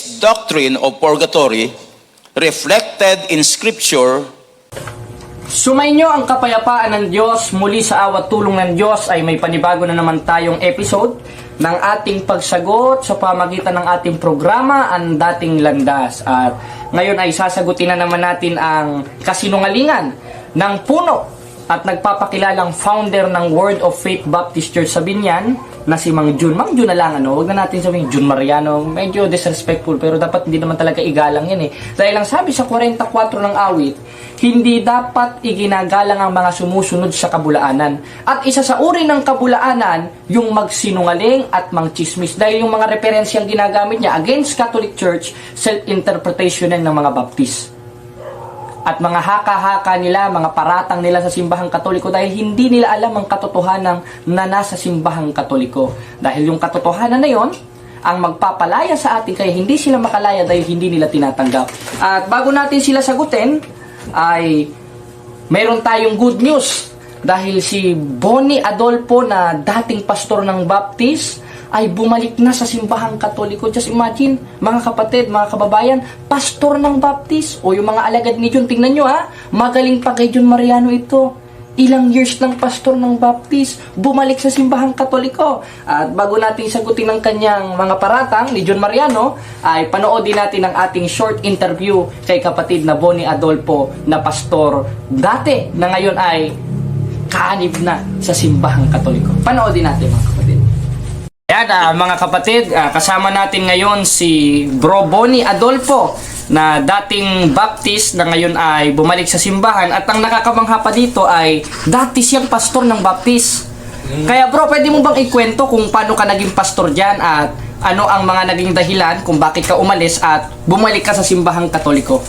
this doctrine of purgatory reflected in Scripture. Sumainyo ang kapayapaan ng Diyos. Muli sa awat tulong ng Diyos ay may panibago na naman tayong episode ng ating pagsagot sa pamagitan ng ating programa, Ang Dating Landas. At ngayon ay sasagutin na naman natin ang kasinungalingan ng puno at nagpapakilalang founder ng Word of Faith Baptist Church sa Binyan na si Mang Jun. Mang Jun na lang, huwag na natin sabihin Jun Mariano. Medyo disrespectful, pero dapat hindi naman talaga igalang yan eh. Dahil lang sabi sa 44 ng awit, hindi dapat iginagalang ang mga sumusunod sa kabulaanan. At isa sa uri ng kabulaanan, yung magsinungaling at mangchismis. Dahil yung mga referensyang ginagamit niya against Catholic Church, self-interpretation ng mga Baptist. At mga haka-haka nila, mga paratang nila sa simbahang Katoliko dahil hindi nila alam ang katotohanan na nasa simbahang Katoliko. Dahil yung katotohanan na yon ang magpapalaya sa atin, kaya hindi sila makalaya dahil hindi nila tinatanggap. At bago natin sila sagutin, ay mayroon tayong good news. Dahil si Bonnie Adolfo na dating pastor ng Baptist ay bumalik na sa simbahang Katoliko. Just imagine, mga kapatid, mga kababayan, pastor ng Baptist. O yung mga alagad ni John, tingnan nyo ha, magaling pa kay John Mariano ito. Ilang years ng pastor ng Baptist, bumalik sa simbahang Katoliko. At bago natin sagutin ang kanyang mga paratang ni John Mariano, ay panoodin natin ang ating short interview kay kapatid na Bonnie Adolfo na pastor dati na ngayon ay kaanib na sa simbahang Katoliko. Panoodin natin mga kapatid. Yan mga kapatid, kasama natin ngayon si Bro Bonnie Adolfo na dating Baptist na ngayon ay bumalik sa simbahan, at ang nakakamangha pa dito ay dati siyang pastor ng Baptist. Kaya bro, pwede mo bang ikwento kung paano ka naging pastor dyan at ano ang mga naging dahilan kung bakit ka umalis at bumalik ka sa simbahang Katoliko?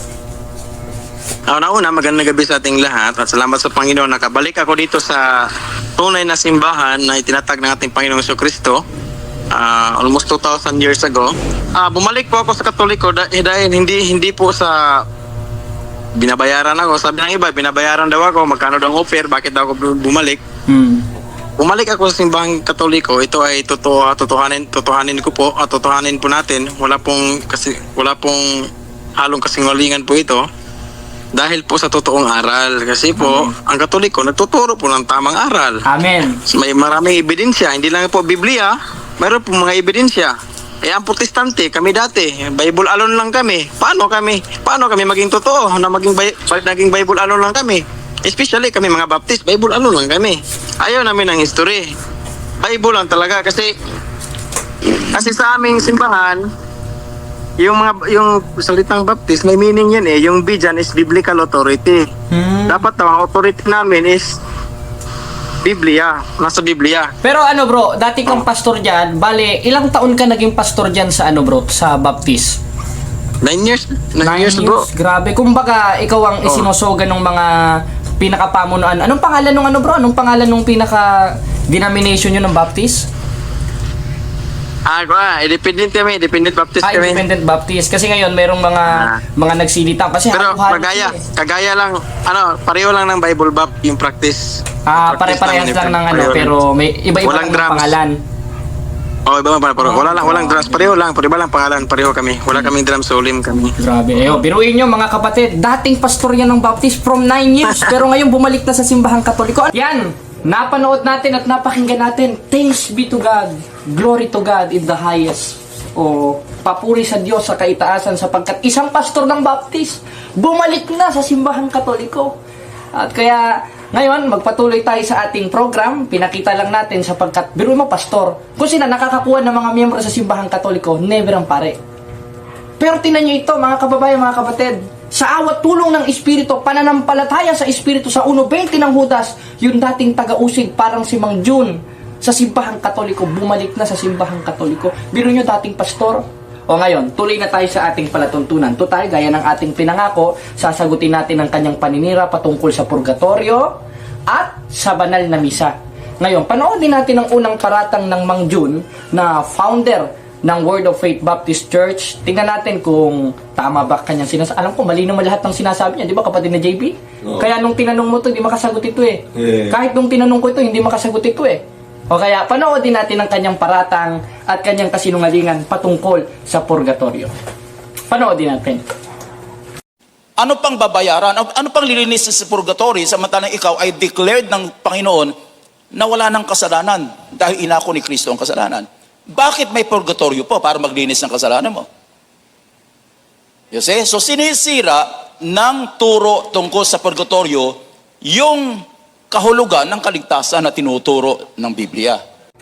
Una, magandang gabi sa ating lahat at salamat sa Panginoon. Nakabalik ako dito sa tunay na simbahan na itinatag ng ating Panginoong Jesucristo. Almost 2,000 years ago. Bumalik po ako sa Katoliko dahil hindi po sa binabayaran ako. Sabi ng iba, binabayaran daw ako, magkano daw ang offer, bakit daw ako bumalik? Bumalik ako sa simbahang Katoliko. Ito ay tutuhanin ko po at tutuhanin po natin. Wala pong halong kasinungalingan po ito. Dahil po sa totoong aral. Kasi po, ang Katoliko nagtuturo po ng tamang aral. Amen. May maraming ebidensya, hindi lang po Biblia, mayroon po mga ebidensya. Ang Protestante, kami dati, Bible alone lang kami. Paano kami maging totoo na naging Bible alone lang kami? Especially kami mga Baptist, Bible alone lang kami. Ayaw namin ng history. Bible lang talaga kasi sa aming simbahan, yung salitang Baptist, may meaning yan eh. Yung B dyan is biblical authority. Dapat daw ang authority namin is Biblia, nasa Biblia. Pero bro, dati kang pastor dyan, bale, ilang taon ka naging pastor dyan sa bro, sa Baptist? 9 years. 9 years bro. Grabe, kumbaga ikaw ang isinusoga ng mga pinakapamunuan. Anong pangalan nung bro? Anong pangalan nung pinaka denomination nyo ng Baptist? Independent Baptist kami. Independent Baptist. Kasi ngayon mayroong mga nagsilita kasi pero kagaya lang, pareho lang ng Bible Bap yung practice. Pare-parehas lang ng pero may iba-iba lang pangalan. Walang drums, pareho lang pangalan, pareho kami. Wala kaming drums, solim kami. Grabe. Biruin nyo mga kapatid, dating pastor yan ng Baptist from 9 years, pero ngayon bumalik na sa simbahang Katoliko. Yan, napanood natin at napakinggan natin. Thanks be to God, glory to God in the highest. Papuri sa Diyos sa kaitaasan sapagkat isang pastor ng Baptist bumalik na sa simbahang Katoliko. At kaya ngayon, magpatuloy tayo sa ating program. Pinakita lang natin sapagkat, biro mo pastor, kung sila nakakakuha ng mga miyembro sa simbahang Katoliko, never ang pare. Pero tinan nyo ito, mga kababayan, mga kapatid, sa awat tulong ng Espiritu, pananampalataya sa Espiritu sa 1:20 ng Judas, yung dating taga-usig parang si Mang Jun sa simbahang Katoliko, bumalik na sa simbahang Katoliko. Biro nyo dating pastor. Ngayon, tuloy na tayo sa ating palatuntunan. Total, gaya ng ating pinangako, sasagutin natin ang kanyang paninira patungkol sa purgatorio at sa banal na misa. Ngayon, panoodin natin ang unang paratang ng Mang Jun na founder ng Word of Faith Baptist Church. Tingnan natin kung tama ba kanyang sinasabi. Alam ko, mali naman lahat ng sinasabi niya. Di ba kapatid na JB? Kaya nung tinanong mo to, hindi makasagot ito eh. Kahit nung tinanong ko ito, hindi makasagot ito eh. Kaya panoodin natin ang kanyang paratang at kanyang kasinungalingan patungkol sa purgatorio. Panoodin natin. Ano pang babayaran? Ano pang lilinis sa purgatory samantalang ikaw ay declared ng Panginoon na wala ng kasalanan dahil inako ni Kristo ang kasalanan? Bakit may purgatorio po para maglinis ng kasalanan mo? You see? So sinisira ng turo tungkol sa purgatorio yung kahulugan ng kaligtasan na tinuturo ng Biblia.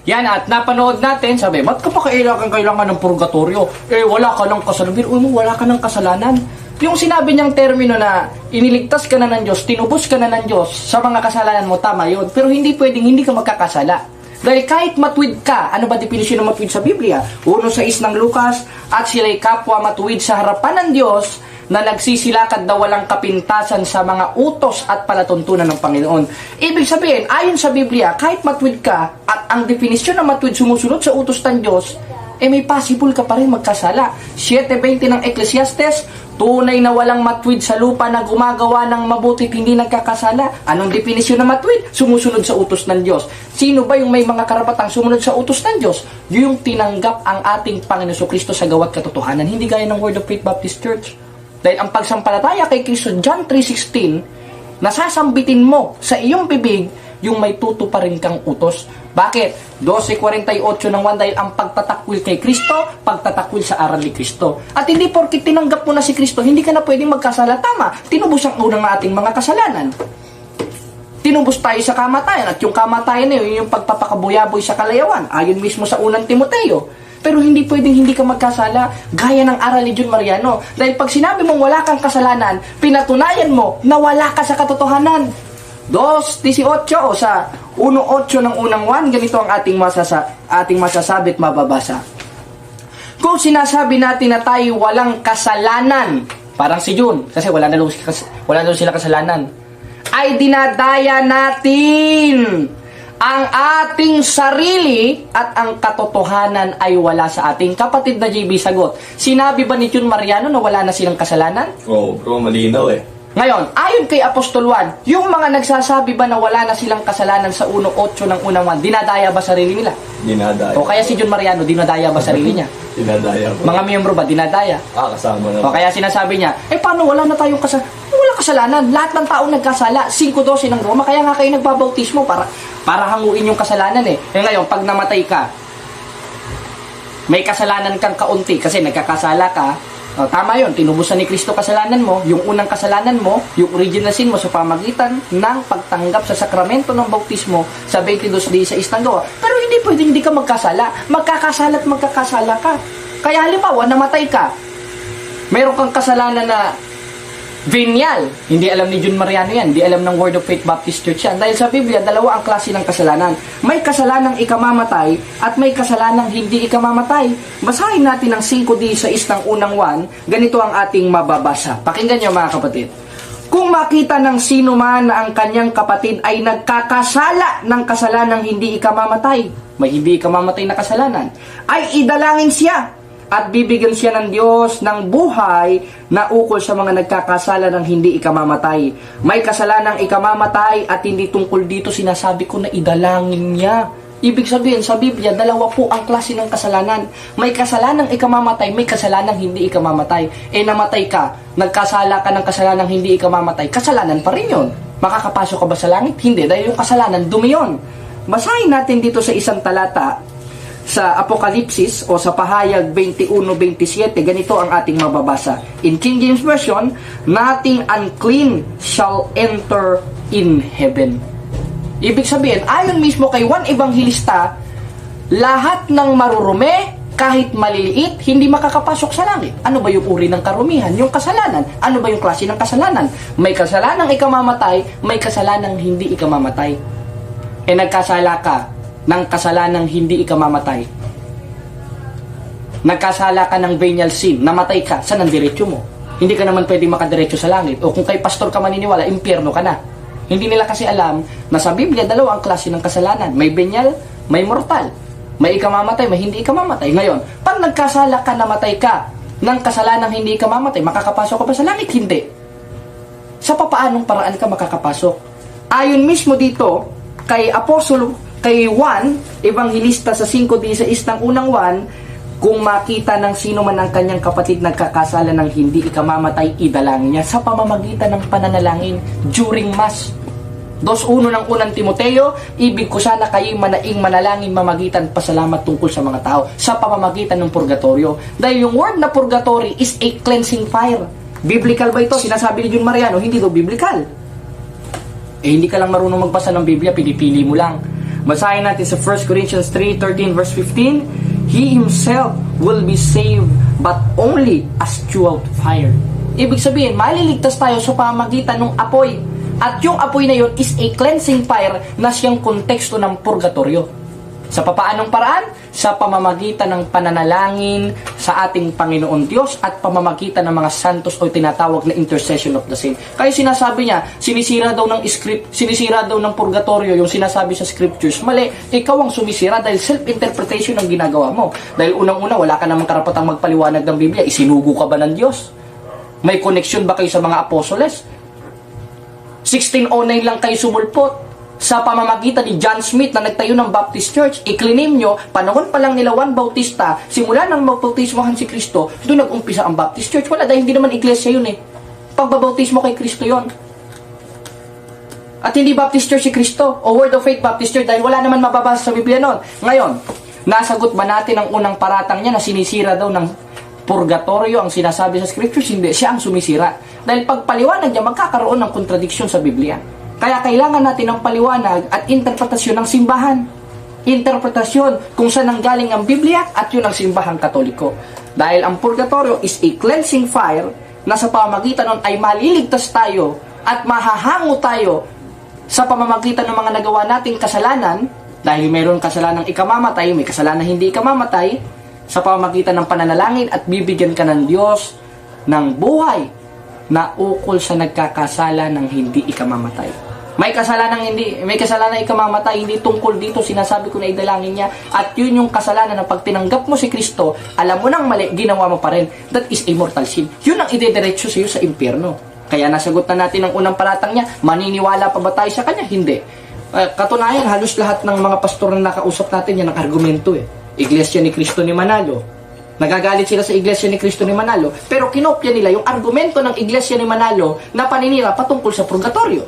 Yan, at napanood natin, sabi, ba't ka pa kailangan ng purgatorio? Wala ka ng kasalanan. Wala ka ng kasalanan. Yung sinabi niyang termino na iniligtas ka na ng Diyos, tinubos ka na ng Diyos sa mga kasalanan mo, tama yun. Pero hindi pwedeng hindi ka magkakasala. Dahil kahit matwid ka, ano ba definisyon ng matwid sa Biblia? 1:6 ng Lucas, at sila'y kapwa matwid sa harapan ng Diyos na nagsisilakad na walang kapintasan sa mga utos at palatuntunan ng Panginoon. Ibig sabihin, ayon sa Biblia, kahit matwid ka, at ang definisyon ng matwid sumusunod sa utos ng Diyos, may possible ka pa rin magkasala. 7:20 ng Ecclesiastes, tunay na walang matwid sa lupa na gumagawa ng mabuti at hindi nagkakasala. Anong definisyon ng matwid? Sumusunod sa utos ng Diyos. Sino ba yung may mga karapatang sumunod sa utos ng Diyos? Yung tinanggap ang ating Panginoon Kristo sa gawat katotohanan. Hindi gaya ng Word of Faith Baptist Church. Dahil ang pagsampalataya kay Kristo, John 3:16, nasasambitin mo sa iyong bibig yung may tutuparin kang utos. Bakit? 12:48 ng 1, dahil ang pagtatakwil kay Kristo, pagtatakwil sa aral ni Kristo. At hindi porkit tinanggap mo na si Kristo, hindi ka na pwedeng magkasala. Tama, tinubos ang unang ating mga kasalanan. Tinubos tayo sa kamatayan, at yung kamatayan na yun, yung pagpapakabuyaboy sa kalayawan, ayon mismo sa unang Timoteo. Pero hindi pwedeng hindi ka magkasala, gaya ng aral ni John Mariano. Dahil pag sinabi mong wala kang kasalanan, pinatunayan mo na wala ka sa katotohanan. 2:18 o sa 1:8 ng unang 1, ganito ang ating masasabi at mababasa. Kung sinasabi natin na tayo walang kasalanan, parang si June, kasi wala na daw sila kasalanan, ay dinadaya natin ang ating sarili at ang katotohanan ay wala sa ating. Kapatid na JB, sagot, sinabi ba ni June Mariano na wala na silang kasalanan? Bro, malinaw eh. Ngayon, ayon kay Apostol Juan, yung mga nagsasabi ba na wala na silang kasalanan sa 1:8 ng unang 1, dinadaya ba sarili nila? Dinadaya. O kaya si June Mariano, dinadaya ba sarili niya? Dinadaya ko. Mga miyembro ba, dinadaya? Kasama na. O kaya sinasabi niya, paano wala na tayong kasalanan? Wala kasalanan. Lahat ng tao nagkasala. 5:12 ng Roma, kaya nga kayo nagbabautismo para hanguin yung kasalanan eh. Ngayon, pag namatay ka, may kasalanan kang kaunti kasi nagkakasala ka. Tama yun, tinubusan ni Kristo kasalanan mo, yung unang kasalanan mo, yung original sin mo sa pamagitan ng pagtanggap sa sakramento ng bautismo sa 22:16 ng gawa. Pero hindi pwedeng hindi ka magkasala. Magkakasala at magkakasala ka. Kaya halimbawa, namatay ka, meron kang kasalanan na venial. Hindi alam ni June Mariano yan. Hindi alam ng Word of Faith Baptist Church yan. Dahil sa Biblia, dalawa ang klase ng kasalanan. May kasalanang ikamamatay at may kasalanang hindi ikamamatay. Basahin natin ang 5:16 ng unang 1. Ganito ang ating mababasa. Pakinggan nyo mga kapatid. Kung makita ng sino man na ang kanyang kapatid ay nagkakasala ng kasalanang hindi ikamamatay, may hindi ikamamatay na kasalanan, ay idalangin siya at bibigyan siya ng Diyos ng buhay na ukol sa mga nagkakasala ng hindi ikamamatay. May kasalanang ikamamatay at hindi tungkol dito sinasabi ko na idalangin niya. Ibig sabihin, sa Biblia, dalawa po ang klase ng kasalanan. May kasalanang ikamamatay, may kasalanang hindi ikamamatay. Namatay ka, nagkasala ka ng kasalanang hindi ikamamatay, kasalanan pa rin yun. Makakapasok ka ba sa langit? Hindi, dahil yung kasalanan, dumi yun. Basahin natin dito sa isang talata, sa Apokalipsis o sa Pahayag 21:27, ganito ang ating mababasa. In King James Version, nothing unclean shall enter in heaven. Ibig sabihin, ayon mismo kay Juan Evangelista, lahat ng marurumi, kahit maliliit, hindi makakapasok sa langit. Ano ba yung uri ng karumihan? Yung kasalanan. Ano ba yung klase ng kasalanan? May kasalanang ikamamatay, may kasalanang hindi ikamamatay. Nagkasala ka ng kasalanang hindi ikamamatay. Nagkasala ka ng venial sin, namatay ka, saan ang diretso mo? Hindi ka naman pwede makadiretso sa langit. O kung kay pastor ka maniniwala, impyerno ka na. Hindi nila kasi alam na sa Biblia, dalawa ang klase ng kasalanan. May venial, may mortal. May ikamamatay, may hindi ikamamatay. Ngayon, pag nagkasala ka, namatay ka ng kasalanang hindi ikamamatay, makakapasok ka ba sa langit? Hindi. Sa papaanong paraan ka makakapasok? Ayon mismo dito, kay Juan Evangelista sa 5:16 ng unang 1, Kung makita ng sino man ang kanyang kapatid nagkakasala ng hindi ikamamatay, idalangin niya sa pamamagitan ng pananalangin during Mass. 2:1 ng unang Timoteo, ibig ko sana kayo'y manaing manalangin mamagitan pasalamat tungkol sa mga tao sa pamamagitan ng purgatorio. Dahil yung word na purgatory is a cleansing fire. Biblical ba ito? Sinasabi ni John Mariano, hindi daw biblical. Hindi ka lang marunong magbasa ng Biblia, pinipili mo lang. Basahin natin sa 1 Corinthians 3:13 verse 15, He himself will be saved but only as fueled fire. Ibig sabihin, maliligtas tayo sa pamamagitan ng apoy. At yung apoy na yun is a cleansing fire na siyang konteksto ng purgatorio. Sa papaanong paraan? Sa pamamagitan ng pananalangin sa ating Panginoon Diyos at pamamagitan ng mga santos o tinatawag na intercession of the saint. Kaya sinasabi niya, sinisira daw ng script, sinisira daw ng purgatorio yung sinasabi sa scriptures. Mali, ikaw ang sumisira dahil self-interpretation ang ginagawa mo. Dahil unang-una, wala ka namang karapatang magpaliwanag ng Biblia. Isinugo ka ba ng Diyos? May connection ba kayo sa mga apostoles? 1609 lang kayo sumulpot sa pamamagitan ni John Smith na nagtayo ng Baptist Church. Iklinim nyo, panahon pa lang nila Juan Bautista, simula nang magbautismohan si Kristo, doon nag-umpisa ang Baptist Church. Wala, dahil hindi naman iglesia yun eh. Pagbabautismo kay Kristo yun. At hindi Baptist Church si Kristo o Word of Faith Baptist Church dahil wala naman mababasa sa Biblia nun. Ngayon, nasagot ba natin ang unang paratang niya na sinisira daw ng purgatorio ang sinasabi sa scriptures? Hindi, siya ang sumisira. Dahil pagpaliwanag niya, magkakaroon ng kontradiksyon sa Biblia. Kaya kailangan natin ng paliwanag at interpretasyon ng simbahan. Interpretasyon kung saan nanggaling ang Biblia at yun ang simbahang Katoliko. Dahil ang purgatorio is a cleansing fire na sa pamamagitan nun ay maliligtas tayo at mahahango tayo sa pamamagitan ng mga nagawa nating kasalanan. Dahil mayroon kasalanang ikamamatay, may kasalanang hindi ikamamatay, sa pamamagitan ng pananalangin at bibigyan ka ng Diyos ng buhay na ukol sa nagkakasala ng hindi ikamamatay. May kasalanang ikamamatay, hindi tungkol dito, sinasabi ko na idalangin niya. At yun yung kasalanan na pag tinanggap mo si Kristo, alam mo nang mali, ginawa mo pa rin. That is a mortal sin. Yun ang idediretso sa iyo sa impyerno. Kaya nasagot na natin ang unang palatang niya, maniniwala pa ba tayo sa kanya? Hindi. Katunayan, halos lahat ng mga pastor na nakausap natin, yan ang argumento eh. Iglesia ni Cristo ni Manalo. Nagagalit sila sa Iglesia ni Cristo ni Manalo, pero kinopya nila yung argumento ng Iglesia ni Manalo na paninira patungkol sa purgatorio.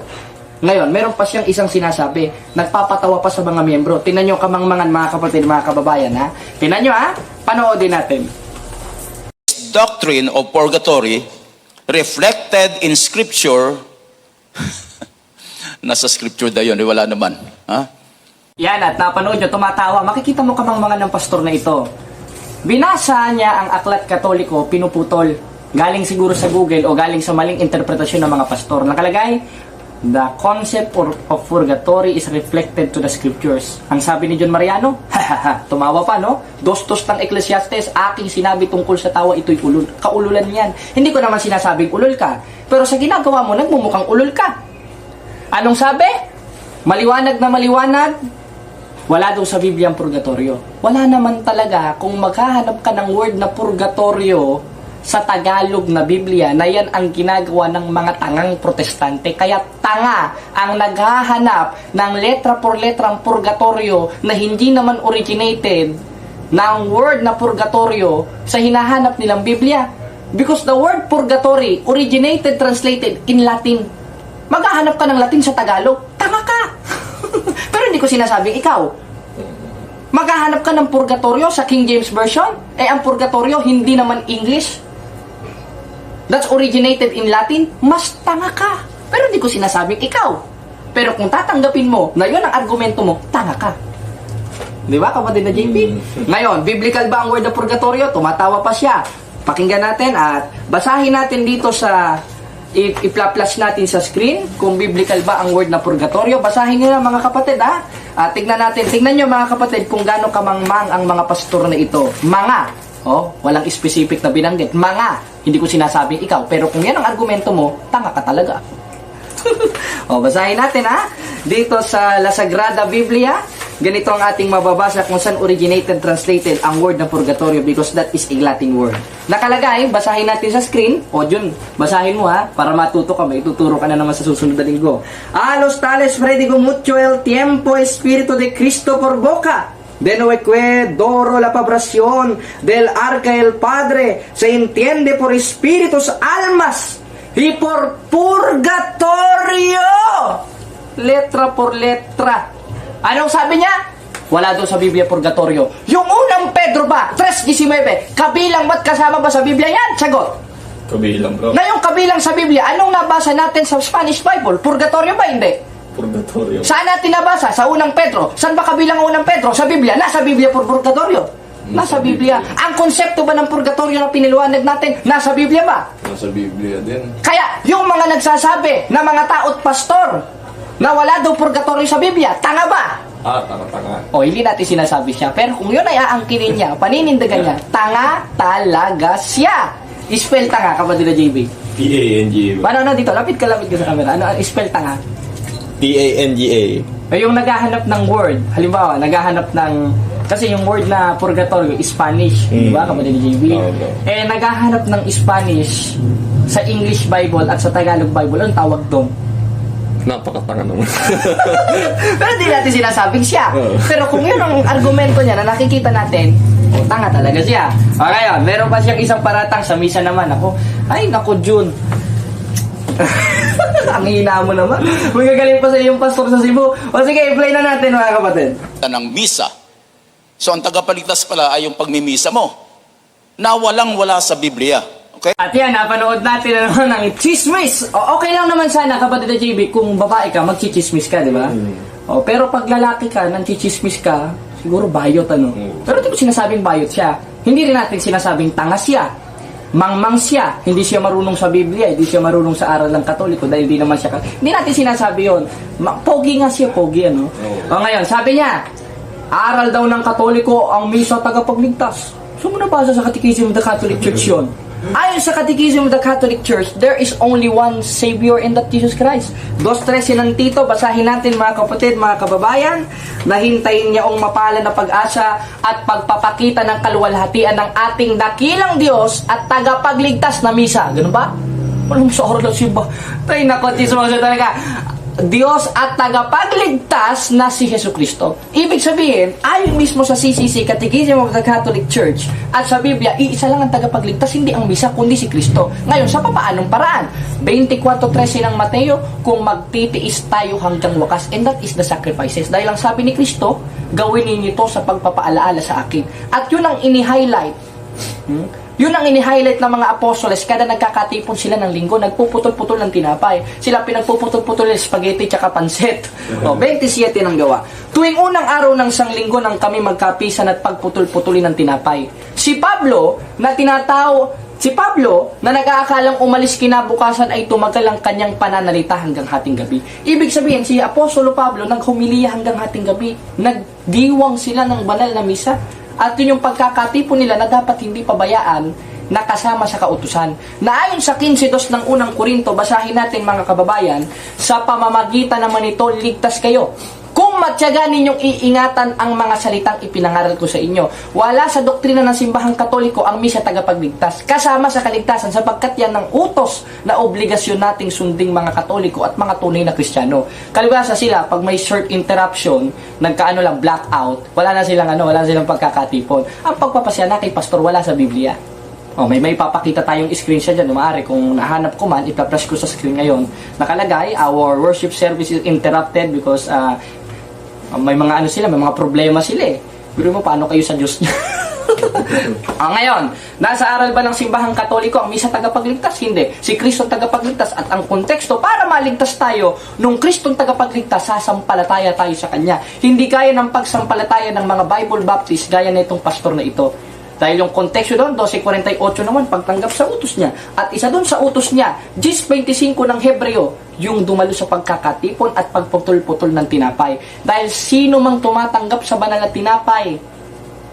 Ngayon, meron pa siyang isang sinasabi, nagpapatawa pa sa mga miyembro. Tingnan nyo kamangmangan mga kapatid, mga kababayan ha. Tingnan nyo ha, panoodin natin. Doctrine of purgatory reflected in Scripture. Nasa Scripture na yun, wala naman. Ha? Yan, at napanood nyo, tumatawa. Makikita mo kamangmangan ng pastor na ito. Binasa niya ang Aklat Katoliko, pinuputol. Galing siguro sa Google o galing sa maling interpretasyon ng mga pastor. Nakalagay, the concept of purgatory is reflected to the scriptures. Ang sabi ni John Mariano, tumawa pa no? Dos-dos ng Ecclesiastes, aking sinabi tungkol sa tawa, ito'y ulul. Kaululan yan. Hindi ko naman sinasabing ulul ka. Pero sa ginagawa mo, nagmumukhang ulul ka. Anong sabi? Maliwanag na maliwanag. Wala daw sa Biblia ang purgatorio. Wala naman talaga kung maghahanap ka ng word na purgatorio sa Tagalog na Biblia na yan ang ginagawa ng mga tangang protestante. Kaya tanga ang naghahanap ng letra por letra ang purgatorio na hindi naman originated ng word na purgatorio sa hinahanap nilang Biblia. Because the word purgatory originated, translated in Latin. Maghahanap ka ng Latin sa Tagalog, tanga ka. Pero hindi ko sinasabing ikaw. Maghahanap ka ng purgatorio sa King James Version, ang purgatorio hindi naman English. That's originated in Latin, mas tanga ka. Pero hindi ko sinasabing ikaw. Pero kung tatanggapin mo na yun ang argumento mo, tanga ka. Di ba, kapatid na JP? Ngayon, biblical ba ang word na purgatorio? Tumatawa pa siya. Pakinggan natin at basahin natin dito sa i-flash natin sa screen kung biblical ba ang word na purgatorio. Basahin niyo na mga kapatid ha. Tignan nyo mga kapatid kung gaano kamangmang ang mga pastor na ito. Mga. Walang specific na binanggit. Mga, hindi ko sinasabing ikaw. Pero kung yan ang argumento mo, tanga ka talaga. Basahin natin ha. Dito sa La Sagrada Biblia, ganito ang ating mababasa kung saan originated, translated ang word na purgatorio because that is a Latin word. Nakalagay, basahin natin sa screen. Jun, basahin mo ha, para matuto ka. May tuturo ka na naman sa susunod na linggo. A los tales predigo mucho el tiempo espíritu de Cristo por boca Denueque doro la pabración del arca el Padre se entiende por espíritus, almas y por purgatorio. Letra por letra. Anong sabi niya? Wala doon sa Biblia purgatorio. Yung unang Pedro ba? 3:19. Kabilang ba't kasama ba sa Biblia yan? Sagot. Kabilang, bro. Na yung kabilang sa Biblia, anong nabasa natin sa Spanish Bible? Purgatorio ba? Hindi. Purgatorio. Saan natin nabasa? Sa unang Pedro. Saan ba kabilang ang unang Pedro? Sa Biblia. Nasa Biblia purgatorio. Nasa Biblia. Ang konsepto ba ng purgatorio na piniliwanag natin? Nasa Biblia ba? Nasa Biblia din. Kaya, yung mga nagsasabi na mga tao't pastor na wala daw purgatorio sa Biblia, tanga ba? Tanga-tanga. O, hindi natin sinasabi siya. Pero kung yun ay aangkinin niya, paninindigan niya, tanga talaga siya. Spell tanga, kapatid na JB. T-A-N-G-A. Paano dito? Lapit ka sa camera. Ano, spell tanga? T-A-N-G-A. Yung naghahanap ng word, halimbawa, naghahanap ng, kasi yung word na purgatorio, Spanish, di ba, kapatid ni JB? Oo. Naghahanap ng Spanish sa English Bible at sa Tagalog Bible, ang tawag doon. Napakatanga naman. Pero di natin sinasabing siya. Oo. Pero kung yun ang argumento niya na nakikita natin, tanga talaga siya. Okay, yun. Meron pa siyang isang paratang sa misa naman. Ako, ay, naku, June. Ang hina mo naman. Magagaling pa sa iyong pastor sa Cebu. O sige, i-play na natin mga kapatid. Ng misa. So ang tagapagligtas pala ay yung pagmimisa mo na walang-wala sa Biblia. Okay? At yan, napanood natin na naman ng chismis. O, okay lang naman sana, kapatid na JB, kung babae ka, magchichismis ka, di ba? O, pero pag lalaki ka, nang chichismis ka, siguro bayot, ano? Pero di ko sinasabing bayot siya. Hindi rin natin sinasabing tanga siya. Mangmang siya. Hindi siya marunong sa Biblia, hindi siya marunong sa aral ng Katoliko dahil hindi naman siya... Hindi natin sinasabi yun. Pogi nga siya, pogi, ano? O, ngayon, sabi niya, aral daw ng Katoliko ang misa tagapagligtas. So, mo nabasa sa Catechism of the Catholic Church yun. Ayon sa Catechism of the Catholic Church, there is only one Savior and that Jesus Christ. 2:13 ng Tito, basahin natin mga kapatid, mga kababayan, nahintayin niya ang mapala na pag-asa at pagpapakita ng kaluwalhatian ng ating dakilang Diyos at tagapagligtas na misa. Ganun ba? Walang sa oras lang simba. Tay, nako, tisrosa talaga. Diyos at tagapagligtas na si Jesucristo. Ibig sabihin, ayon mismo sa CCC, Catechism of the Catholic Church, at sa Biblia, iisa lang ang tagapagligtas, hindi ang misa, kundi si Kristo. Ngayon, sa papaanong paraan? 24:13 ng Mateo, kung magtitiis tayo hanggang wakas, and that is the sacrifices. Dahil ang sabi ni Kristo, gawin ninyo ito sa pagpapaalaala sa akin. At yun ang ini-highlight. Yun ang ini-highlight ng mga apostoles. Kada nagkakatipon sila ng linggo, nagpuputol-putol ng tinapay. Sila pinagpuputol-putol ng spaghetti tsaka pansit. O, 27 ng gawa. Tuwing unang araw ng sanglinggo nang kami magkapisan at pagputol-putulin ng tinapay. Si Pablo na nag-aakalang umalis kinabukasan ay tumagal ang kanyang pananalita hanggang hating gabi. Ibig sabihin, si Apostolo Pablo naghumiliya hanggang hating gabi. Nagdiwang sila ng banal na misa. At yun yung pagkakatipon nila na dapat hindi pabayaan na kasama sa kautusan. Na ayon sa 15:2 ng unang Korinto, basahin natin mga kababayan, sa pamamagitan naman ito, ligtas kayo. Kung matyaga ninyong iingatan ang mga salitang ipinangaral ko sa inyo. Wala sa doktrina ng simbahang Katoliko ang misa tagapagligtas. Kasama sa kaligtasan sapagkat yan ng utos na obligasyon nating sunding mga Katoliko at mga tunay na Kristiyano. Kalibasa sila, pag may short interruption, blackout, wala na silang pagkakatipon. Ang pagpapasya na kay pastor, wala sa Biblia. May papakita tayong screenshot dyan. Maaari kung nahanap ko man, ipa-flash ko sa screen ngayon. Nakalagay, our worship service is interrupted because may mga may mga problema sila eh. Pero mo, paano kayo sa Diyos niya? Ngayon, nasa aral ba ng simbahang Katoliko ang misa tagapagligtas? Hindi. Si Kristo tagapagligtas at ang konteksto para maligtas tayo nung Kristong tagapagligtas, sasampalataya tayo sa Kanya. Hindi kaya ng pagsampalataya ng mga Bible Baptist gaya na itong pastor na ito. Dahil yung konteksto doon, 12:48 naman, pagtanggap sa utos niya. At isa doon sa utos niya, 10:25 ng Hebreo, yung dumalo sa pagkakatipon at pagputol-putol ng tinapay. Dahil sino mang tumatanggap sa banal na tinapay,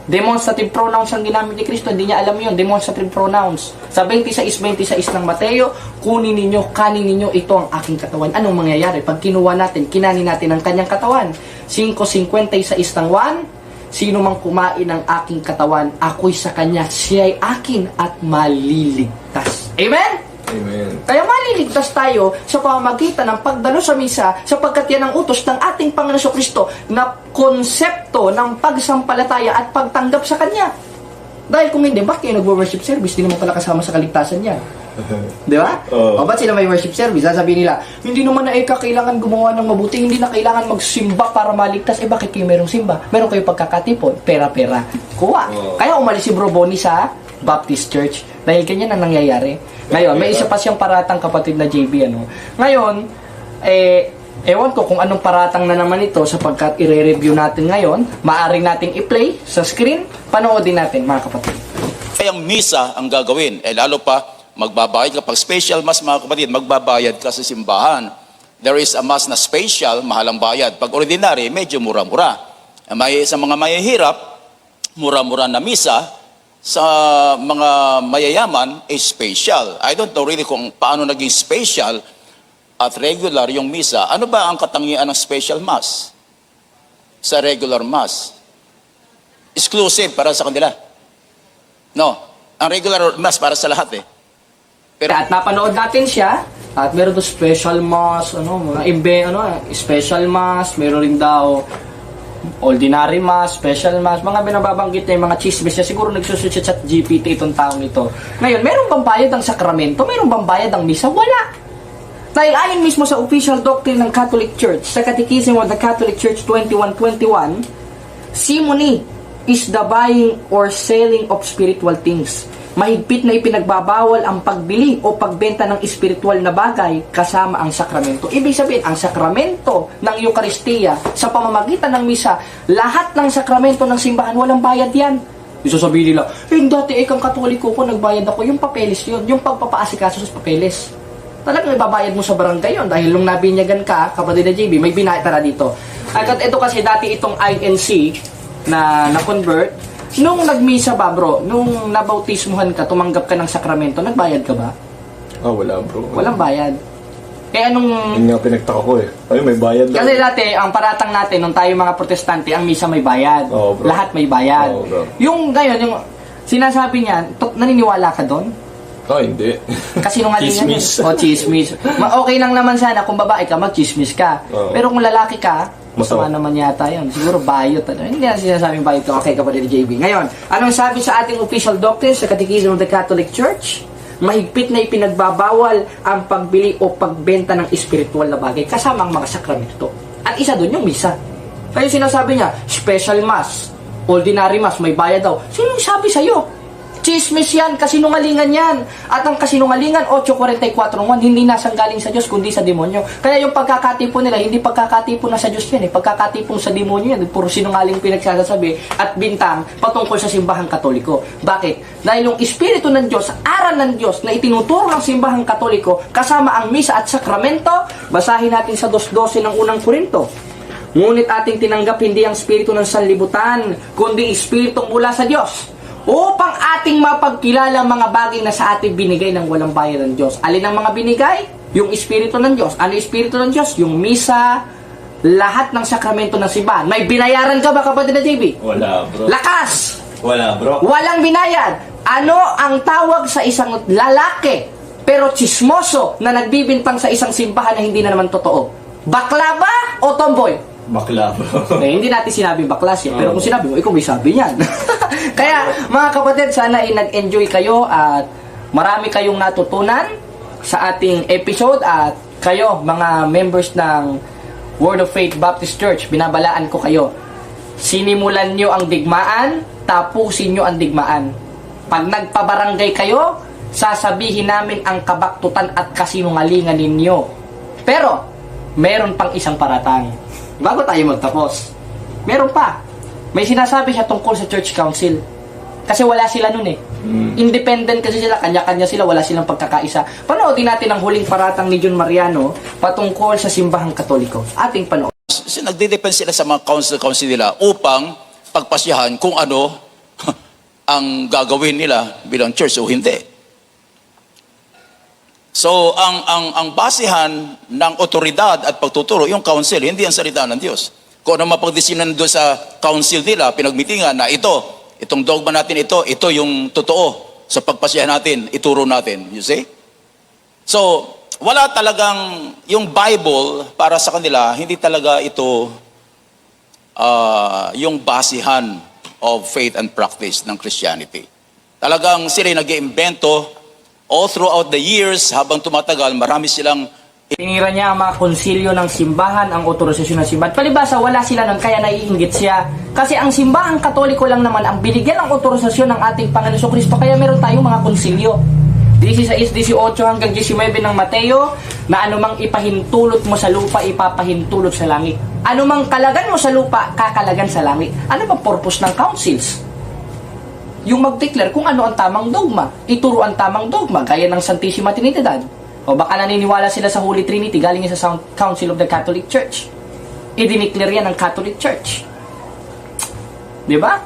demonstrative pronouns ang ginamit ni Kristo, hindi niya alam yun, demonstrative pronouns. Sa 26:26 ng Mateo, kanin ninyo, ito ang aking katawan. Anong mangyayari? Pag kinuha natin, kinanin natin ang kanyang katawan. 5:56 ng 1, sino mang kumain ng aking katawan, ako'y sa kanya, siya'y akin at maliligtas. Amen? Amen. Kaya maliligtas maliligtas tayo sa pamamagitan ng pagdalo sa misa sapagkat yan ang utos ng ating Panginoon Kristo na konsepto ng pagsampalataya at pagtanggap sa Kanya. Dahil kung hindi, bakit kayo nag-worship service? Di naman pala kasama sa kaligtasan yan. Di ba? Oo. O ba't sila may worship service? Sasabihin nila, hindi naman na kailangan gumawa ng mabuti, hindi na kailangan magsimba para maligtas. Bakit kayo merong simba? Meron kayo pagkakatipon, pera-pera. Kuha. Kaya umalis si Bro Bonnie sa Baptist Church. Dahil ganyan ang nangyayari. Ngayon, may isa pa siyang paratang kapatid na JB. Ngayon, ewan ko kung anong paratang na naman ito sapagkat i-review natin ngayon. Maaring nating i-play sa screen. Panoodin natin, mga kapatid. Ay ang misa ang gagawin. Lalo pa, magbabayad ka. Pag special mass, mga kapatid, magbabayad ka sa simbahan. There is a mass na special, mahalang bayad. Pag ordinary, medyo mura-mura. Sa mga mahihirap, mura-mura na misa. Sa mga mayayaman, special. I don't know really kung paano naging special at regular yung misa. Ano ba ang katangian ng special mass? Sa regular mass? Exclusive para sa kanila. No. Ang regular mass para sa lahat Pero At napanood natin siya at meron doon special mass, special mass, meron rin daw ordinary mass, special mass, mga binababanggit na yung mga chismis niya. Siguro nagsusearch sa GPT itong taong ito. Ngayon, meron bang bayad ang sakramento? Meron bang bayad ang misa? Wala. Dahil ayon mismo sa official doctrine ng Catholic Church, sa Catechism of the Catholic Church 2121, simony is the buying or selling of spiritual things. Mahigpit na ipinagbabawal ang pagbili o pagbenta ng espiritual na bagay kasama ang sakramento. Ibig sabihin, ang sakramento ng Eucharistia sa pamamagitan ng misa, lahat ng sakramento ng simbahan, walang bayad yan. Isasabihin nila, dati kang Katoliko ko, nagbayad ako. Yung papeles yun, yung pagpapaasikaso sa papeles. Talagang ibabayad mo sa barangay yun dahil nung nabinyagan ka, kapatid na JB, may binayad dito. At ito kasi dati itong INC na na-convert, nung nagmisa ba, bro, nung nabautismuhan ka, tumanggap ka ng sakramento, nagbayad ka ba? Wala bro. Walang bayad. Anong... Yun nga pinagtaka ko Ay, may bayad Kasi dati, ang paratang natin, nung tayo mga protestante, ang misa may bayad. Oo, bro. Lahat may bayad. Oo, bro. Yung ngayon, yung sinasabi niya, naniniwala ka doon? Hindi. Kasi nung Chismis. Chismis. Okay lang naman sana kung babae ka, mag-chismis ka. Oo. Pero kung lalaki ka, masama Masama. naman yata yun. Siguro bayot. Hindi na sinasabing bayot ko. Okay, kapatid ni JB. Ngayon, anong sabi sa ating official doctrine sa Catechism of the Catholic Church? Mahigpit na ipinagbabawal ang pagbili o pagbenta ng espiritual na bagay kasama ang mga sakramento. At isa doon yung misa. Kaya sinasabi niya, special mass, ordinary mass, may bayad daw. Sino yung sabi sa'yo? Chismis yan, kasinungalingan yan. At ang kasinungalingan, 8:44:1, hindi nasanggaling sa Diyos, kundi sa demonyo. Kaya yung pagkakatipon nila, hindi pagkakatipon na sa Diyos yan, pagkakatipon sa demonyo yan. Puro sinungaling pinagsasabi at bintang patungkol sa simbahang Katoliko. Bakit? Dahil yung Espiritu ng Diyos, aral ng Diyos na itinuturo ng simbahang Katoliko, kasama ang misa at sakramento, basahin natin sa 2:12 ng unang Korinto. Ngunit ating tinanggap hindi ang espiritu ng sanlibutan, kundi espiritu mula sa Diyos, upang ating mapagkilala ang mga bagay na sa ating binigay ng walang bayad ng Diyos. Alin ang mga binigay? Yung Espiritu ng Diyos. Ano yung Espiritu ng Diyos? Yung misa, lahat ng sakramento ng simbahan. May binayaran ka ba, kapatid na JB? Wala bro. Lakas! Wala bro. Walang binayad. Ano ang tawag sa isang lalaki pero chismoso na nagbibintang sa isang simbahan na hindi na naman totoo? Bakla ba o tomboy? Bakla bro. Hindi natin sinabing bakla siya, pero kung sinabi mo, ikaw may sabi niyan. Kaya, mga kapatid, sana ay nag-enjoy kayo at marami kayong natutunan sa ating episode at kayo, mga members ng Word of Faith Baptist Church, binabalaan ko kayo. Sinimulan nyo ang digmaan, tapusin nyo ang digmaan. Pag nagpabarangay kayo, sasabihin namin ang kabaktutan at kasinungalingan ninyo. Pero, meron pang isang paratang. Bago tayo magtapos, meron pa. May sinasabi siya tungkol sa church council. Kasi wala sila nun Independent kasi sila, kanya-kanya sila, wala silang pagkakaisa. Panoodin natin ang huling paratang ni John Mariano patungkol sa simbahang Katoliko. Ating panood. Nagde-depend sila sa mga council nila upang pagpasyahan kung ano ang gagawin nila bilang church o hindi. So, ang basihan ng otoridad at pagtuturo, yung council, hindi ang salita ng Diyos. Kung ano mapagdesisyunan doon sa council nila, pinagmitingan na itong dogma natin ito yung totoo sa pagpasyahan natin, ituro natin. You see? So, wala talagang, yung Bible para sa kanila, hindi talaga ito yung basihan of faith and practice ng Christianity. Talagang sila nag-iimbento all throughout the years, habang tumatagal, marami silang Tinira niya ang mga konsilyo ng simbahan, ang otorisasyon ng simbahan. Palibasa, wala sila nun, kaya naiinggit siya. Kasi ang simbahang katoliko lang naman ang binigyan ng otorisasyon ng ating Panginoon Kristo, kaya meron tayong mga konsilyo. 16, 18 hanggang 19 ng Mateo, na anumang ipahintulot mo sa lupa, ipapahintulot sa langit. Anumang kalagan mo sa lupa, kakalagan sa langit. Ano ba purpose ng councils? Yung mag-declare kung ano ang tamang dogma. Ituro ang tamang dogma, gaya ng Santissima Trinidad. O baka naniniwala sila sa Holy Trinity, galing sa Council of the Catholic Church. I-declare yan ng Catholic Church. Di ba?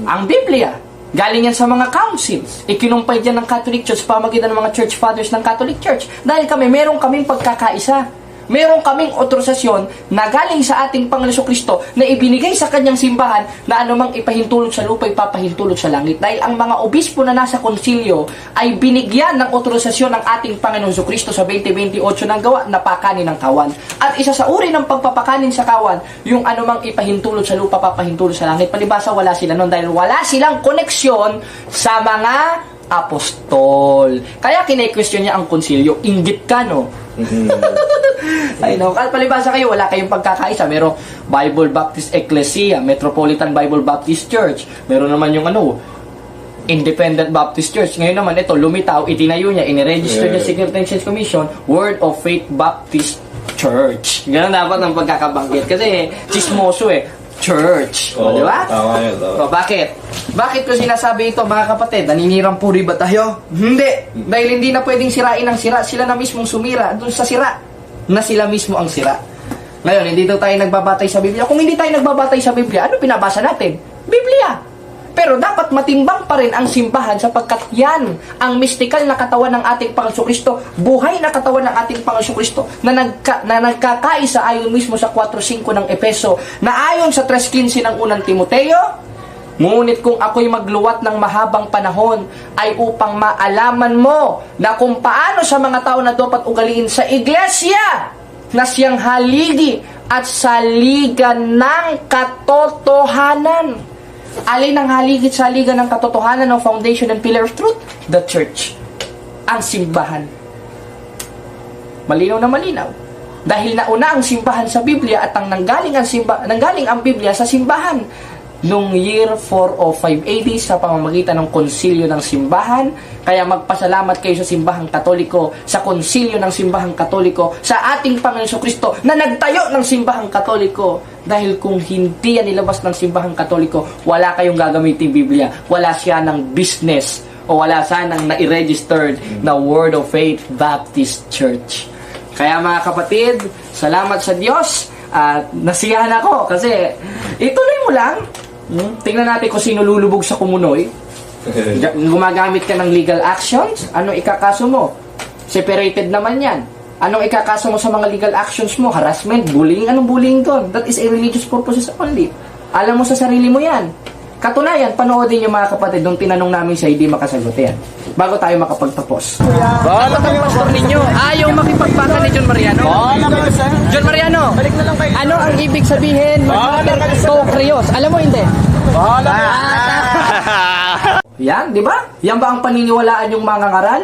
Ang Biblia, galing yan sa mga councils. Ikinumpay dyan ng Catholic Church, pamagitan ng mga church fathers ng Catholic Church. Dahil meron kaming pagkakaisa. Meron kaming otorisasyon na galing sa ating Panginoon Kristo na ibinigay sa kanyang simbahan na anumang ipahintulot sa lupa, ipapahintulot sa langit. Dahil ang mga obispo na nasa konsilyo ay binigyan ng otorisasyon ng ating Panginoon Kristo sa 20:28 ng gawa na pakanin ng kawan. At isa sa uri ng pagpapakanin sa kawan, yung anumang ipahintulot sa lupa, papahintulot sa langit. Palibasa, wala sila nun dahil wala silang koneksyon sa mga apostol. Kaya kine-question niya ang konsilyo. Inggit ka, no? Ay, no. At palibasa kayo, wala kayong pagkakaisa. Merong Bible Baptist Ecclesia, Metropolitan Bible Baptist Church. Meron naman yung Independent Baptist Church. Ngayon naman, ito, lumitaw, itinayo niya, iniregister niya sa Secretary of State Commission, Word of Faith Baptist Church. Ganun dapat ang pagkakabanggit. Kasi, chismoso church. O, di ba? Tama yun. O, bakit? Bakit ko sinasabi ito, mga kapatid? Naninirang puri ba tayo? Hindi. Dahil hindi na pwedeng sirain ang sira. Sila na mismong sumira dun sa sira na sila mismo ang sira. Ngayon, hindi tayo nagbabatay sa Biblia. Kung hindi tayo nagbabatay sa Biblia, ano pinabasa natin? Biblia. Pero dapat matimbang pa rin ang simbahan sapagkat yan ang mystical na katawan ng ating Panginoon Kristo, buhay na katawan ng ating Panginoon Kristo na nagkakaisa ayon mismo sa 4:5 ng Epeso, na ayon sa 3:15 ng unang Timoteo. Ngunit kung ako'y magluwat ng mahabang panahon ay upang maalaman mo na kung paano sa mga tao na dapat ugaliin sa iglesia na siyang haligi at saligan ng katotohanan. Alin ang haligit sa liga ng katotohanan ng foundation and pillar of truth? The church. Ang simbahan. Malinaw na malinaw. Dahil nauna ang simbahan sa Biblia at nanggaling ang Biblia sa simbahan. Noong year 405 AD sa pamamagitan ng konsilyo ng simbahan. Kaya magpasalamat kayo sa simbahang katoliko, sa konsilyo ng simbahang katoliko, sa ating Panginoon Kristo na nagtayo ng simbahang katoliko. Dahil kung hindi yan nilabas ng simbahang katoliko, wala kayong gagamitin Biblia. Wala siya ng business o wala sanang na-registered na Word of Faith Baptist Church. Kaya mga kapatid, salamat sa Diyos at nasiyahan ako kasi ituloy mo lang. Tingnan natin kung sino lulubog sa kumunoy. Gumagamit ka ng legal actions, ano ikakaso mo? Separated naman yan. Anong ikakaso mo sa mga legal actions mo? Harassment, bullying, anong bullying doon? That is a religious purposes only. Alam mo sa sarili mo yan. Katunayan, panoodin yung mga kapatid nung tinanong namin siya, hindi makasagot yan. Bago tayo makapagtapos. Bahala kayo, pastor ninyo. Ayaw makipagbaka ni John Mariano. Bahala kayo, sir. John Mariano, balik na lang kayo. Ano ang ibig sabihin? Mother Krios. Alam mo, hindi? Bahala kayo. Yan, di ba? Yan ba ang paniniwalaan yung mga ngaral?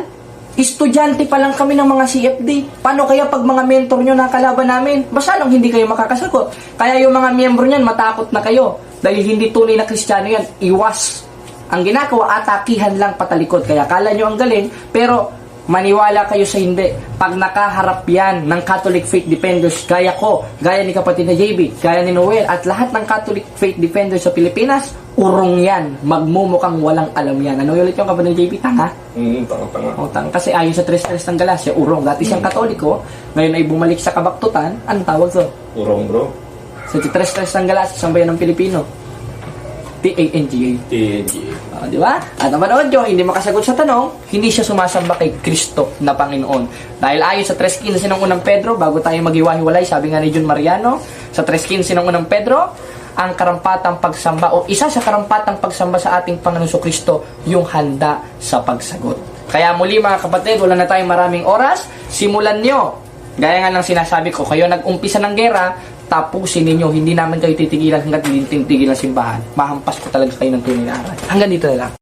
Estudyante pa lang kami ng mga CFD. Paano kaya pag mga mentor nyo nakalaban namin? Basta lang hindi kayo makakasagot. Kaya yung mga miyembro nyan, matakot na kayo. Dahil hindi tunay na Kristiyano yan. Iwas. Ang ginagawa, atakihan lang patalikod. Kaya kala nyo ang galing, pero maniwala kayo sa hindi. Pag nakaharap yan ng Catholic Faith Defenders, gaya ko, gaya ni kapatid na JB, gaya ni Noel, at lahat ng Catholic Faith Defenders sa Pilipinas, urong yan. Magmumukhang walang alam yan. Ano ulit yung kapatid na JB? Tanga? Tanga-tanga. O, tanga. Kasi ayon sa 3:3 ng Galacia, urong. Dati siyang Katoliko, ngayon ay bumalik sa kabaktutan. Anong tawag to? Urong, bro. Sa 3:3 ng Galacia, sambayan ng Pilipino. TANGA. Di ba? At napanood nyo, hindi makasagot sa tanong, hindi siya sumasamba kay Kristo na Panginoon. Dahil ayon sa 3:15 ng unang Pedro, bago tayo maghiwa-hiwalay, sabi nga ni John Mariano, sa 3:15 ng unang Pedro, ang karampatang pagsamba o isa sa karampatang pagsamba sa ating Panginoon Kristo, yung handa sa pagsagot. Kaya muli mga kapatid, wala na tayong maraming oras. Simulan nyo. Gaya nga ng sinasabi ko, kayo nag-umpisa ng gera, tapusin ninyo. Hindi naman kayo titigilan hanggat hindi titigilan ng simbahan. Mahampas ko talaga kayo ng tunay na aral. Hanggang dito na lang.